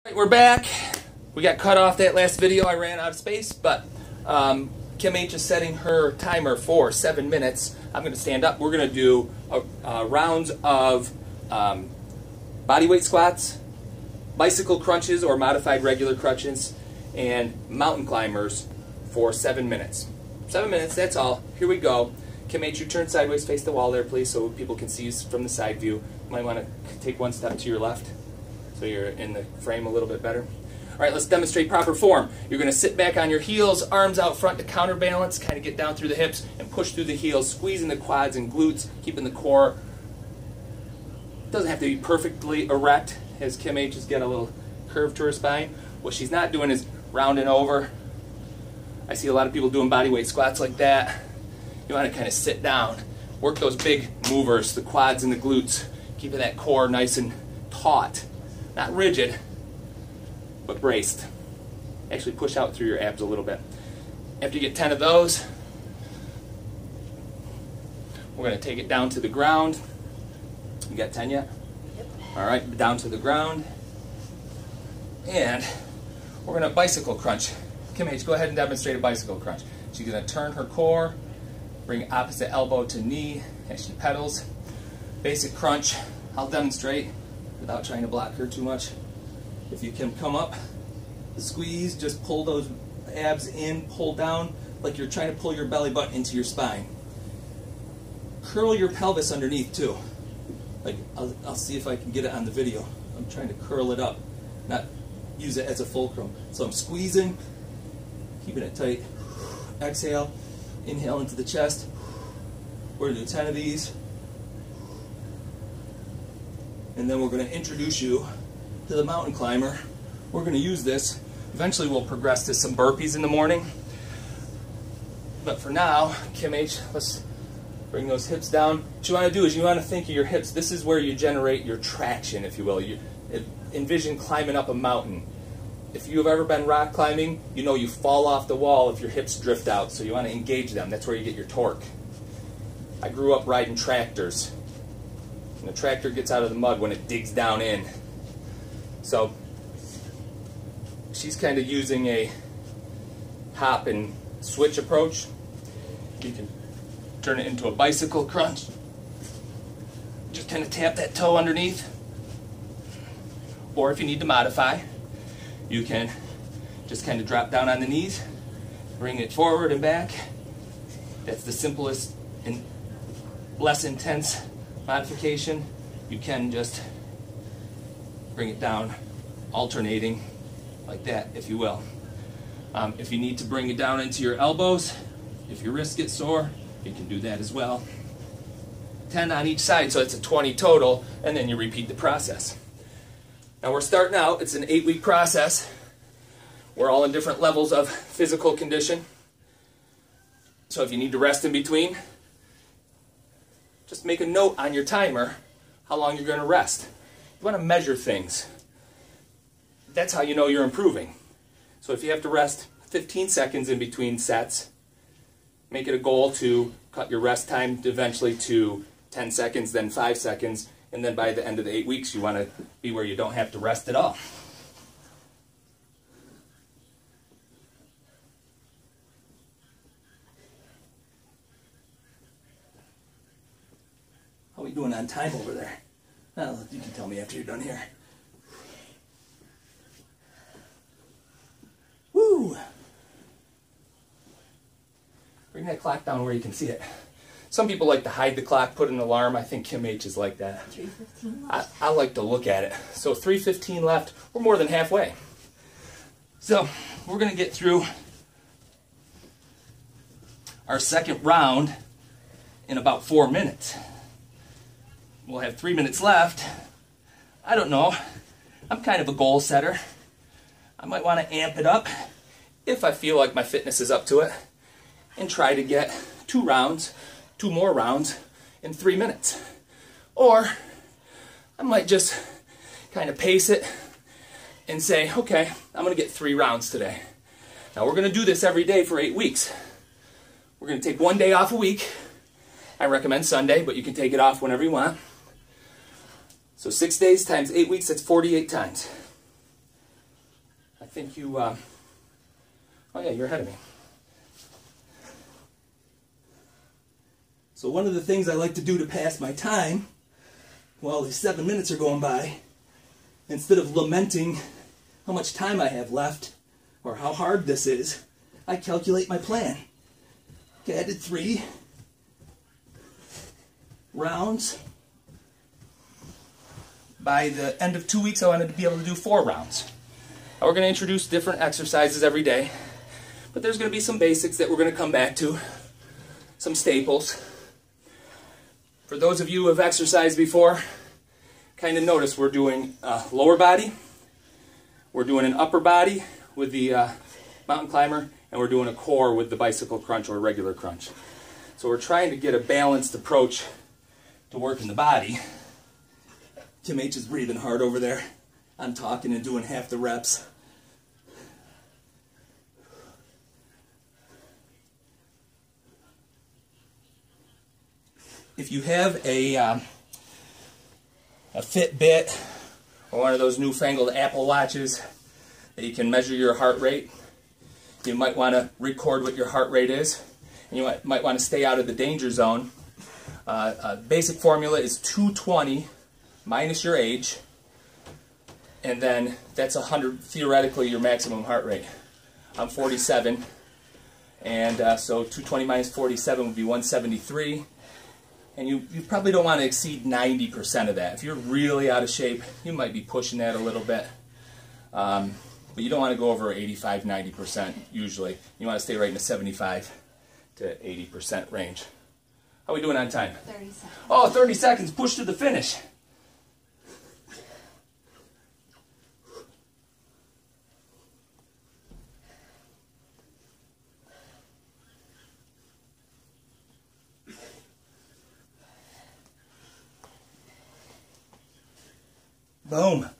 Right, we're back. We got cut off that last video. I ran out of space, but Kim H is setting her timer for 7 minutes. I'm going to stand up. We're going to do rounds of body weight squats, bicycle crunches or modified regular crunches, and mountain climbers for 7 minutes. 7 minutes, that's all. Here we go. Kim H, you turn sideways, face the wall there, please, so people can see you from the side view. You might want to take one step to your left so you're in the frame a little bit better. All right, let's demonstrate proper form. You're going to sit back on your heels, arms out front to counterbalance, kind of get down through the hips and push through the heels, squeezing the quads and glutes, keeping the core. It doesn't have to be perfectly erect, as Kim H has got a little curve to her spine. What she's not doing is rounding over. I see a lot of people doing body weight squats like that. You want to kind of sit down, work those big movers, the quads and the glutes, keeping that core nice and taut. Not rigid, but braced. Actually push out through your abs a little bit. After you get 10 of those, we're going to take it down to the ground. You got 10 yet? Yep. All right, down to the ground. And we're going to bicycle crunch. Kim H, go ahead and demonstrate a bicycle crunch. She's going to turn her core, bring opposite elbow to knee as she pedals. Basic crunch. I'll demonstrate without trying to block her too much. If you can come up, squeeze, just pull those abs in, pull down like you're trying to pull your belly button into your spine. Curl your pelvis underneath too. Like I'll see if I can get it on the video. I'm trying to curl it up, not use it as a fulcrum. So I'm squeezing, keeping it tight. Exhale, inhale into the chest. We're going to do 10 of these. And then we're going to introduce you to the mountain climber. We're going to use this. Eventually we'll progress to some burpees in the morning. But for now, Kim H, let's bring those hips down. What you want to do is you want to think of your hips. This is where you generate your traction, if you will. You envision climbing up a mountain. If you've ever been rock climbing, you know you fall off the wall if your hips drift out. So you want to engage them. That's where you get your torque. I grew up riding tractors. And the tractor gets out of the mud when it digs down in. So she's kind of using a hop and switch approach. You can turn it into a bicycle crunch. Just kind of tap that toe underneath. Or if you need to modify, you can just kind of drop down on the knees, bring it forward and back. That's the simplest and less intense modification. You can just bring it down, alternating like that, if you will. If you need to bring it down into your elbows, if your wrists get sore, you can do that as well. 10 on each side, so it's a 20 total, and then you repeat the process. Now we're starting out, it's an 8-week process. We're all in different levels of physical condition. So if you need to rest in between, just make a note on your timer how long you're going to rest. You want to measure things. That's how you know you're improving. So if you have to rest 15 seconds in between sets, make it a goal to cut your rest time eventually to 10 seconds, then 5 seconds, and then by the end of the 8 weeks you want to be where you don't have to rest at all. How are we doing on time over there? Well, you can tell me after you're done here. Woo! Bring that clock down where you can see it. Some people like to hide the clock, put an alarm. I think Kim H is like that. 3:15. I like to look at it. So 3:15 left. We're more than halfway. So we're going to get through our second round in about 4 minutes. We'll have 3 minutes left. I don't know. I'm kind of a goal setter. I might want to amp it up if I feel like my fitness is up to it and try to get 2 more rounds in 3 minutes. Or I might just kind of pace it and say, okay, I'm going to get 3 rounds today. Now we're going to do this every day for 8 weeks. We're going to take 1 day off a week. I recommend Sunday, but you can take it off whenever you want. So 6 days times 8 weeks, that's 48 times. think you, oh yeah, you're ahead of me. So one of the things I like to do to pass my time while these 7 minutes are going by, instead of lamenting how much time I have left or how hard this is, I calculate my plan. Okay, I did 3 rounds. By the end of 2 weeks, I wanted to be able to do 4 rounds. Now, we're going to introduce different exercises every day, but there's going to be some basics that we're going to come back to, some staples. For those of you who have exercised before, kind of notice we're doing lower body, we're doing an upper body with the mountain climber, and we're doing a core with the bicycle crunch or regular crunch. So we're trying to get a balanced approach to working the body. Kim H is breathing hard over there. I'm talking and doing half the reps. If you have a Fitbit or one of those newfangled Apple Watches that you can measure your heart rate, you might want to record what your heart rate is, and you might want to stay out of the danger zone. Basic formula is 220 minus your age, and then that's 100, theoretically, your maximum heart rate. I'm 47, and so 220 minus 47 would be 173, and you probably don't want to exceed 90% of that. If you're really out of shape, you might be pushing that a little bit, but you don't want to go over 85, 90% usually. You want to stay right in the 75 to 80% range. How are we doing on time? 30 seconds. Oh, 30 seconds. Push to the finish. Boom.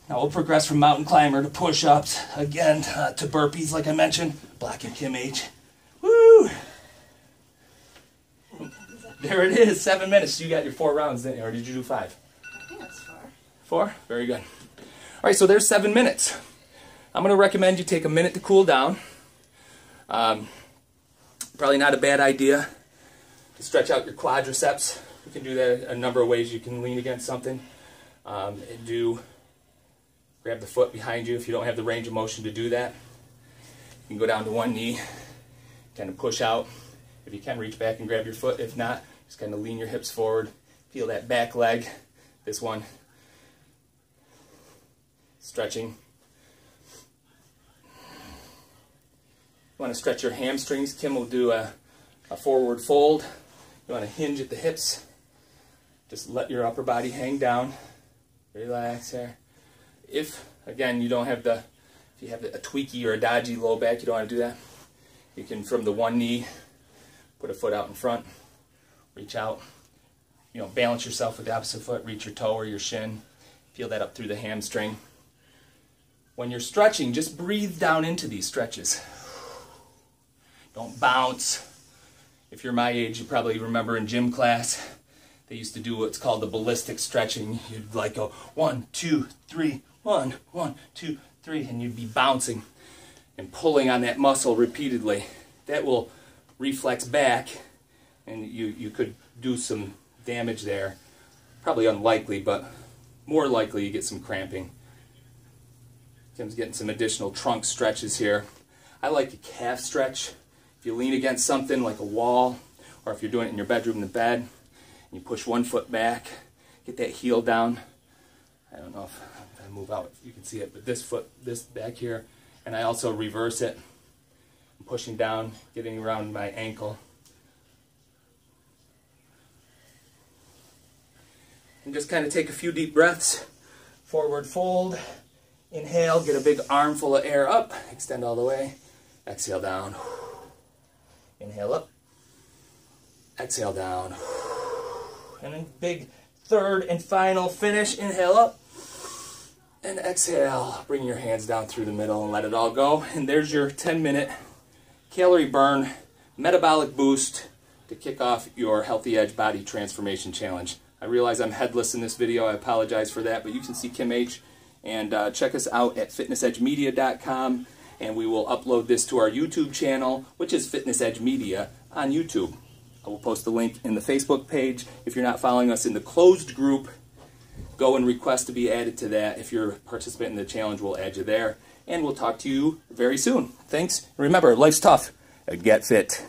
Now we'll progress from mountain climber to push-ups, again to burpees like I mentioned. Black and Kim H. Woo! There it is, 7 minutes. You got your 4 rounds, didn't you? Or did you do 5? I think it's 4. 4? Very good. All right, so there's 7 minutes. I'm going to recommend you take a minute to cool down. Probably not a bad idea to stretch out your quadriceps. You can do that a number of ways. You can lean against something. Grab the foot behind you if you don't have the range of motion to do that. You can go down to one knee, kind of push out. If you can, reach back and grab your foot. If not, just kind of lean your hips forward. Feel that back leg. This one. Stretching. You want to stretch your hamstrings. Kim will do a forward fold. You want to hinge at the hips. Just let your upper body hang down. Relax there. If, again, you don't have if you have a tweaky or a dodgy low back, you don't want to do that. You can, from the one knee, put a foot out in front, reach out, balance yourself with the opposite foot, reach your toe or your shin, feel that up through the hamstring. When you're stretching, just breathe down into these stretches. Don't bounce. If you're my age, you probably remember in gym class, they used to do what's called the ballistic stretching. You'd like go 1, 2, 3, 1, 1, 2, 3, and you'd be bouncing and pulling on that muscle repeatedly. That will reflex back, and you could do some damage there. Probably unlikely, but more likely you get some cramping. Kim's getting some additional trunk stretches here. I like a calf stretch. If you lean against something like a wall, or if you're doing it in your bedroom in the bed, and you push one foot back, get that heel down. I don't know if I move out, you can see it, but this foot, this back here, and I also reverse it. I'm pushing down, getting around my ankle. And just kind of take a few deep breaths. Forward fold, inhale, get a big armful of air up, extend all the way, exhale down. Inhale up, exhale down. And then big third and final finish. Inhale up and exhale. Bring your hands down through the middle and let it all go. And there's your 10-minute calorie burn metabolic boost to kick off your Healthy Edge Body Transformation Challenge. I realize I'm headless in this video. I apologize for that, but you can see Kim H And check us out at fitnessedgemedia.com, and we will upload this to our YouTube channel, which is Fitness Edge Media on YouTube. I will post the link in the Facebook page. If you're not following us in the closed group, go and request to be added to that. If you're participating in the challenge, we'll add you there. And we'll talk to you very soon. Thanks. Remember, life's tough. Get fit.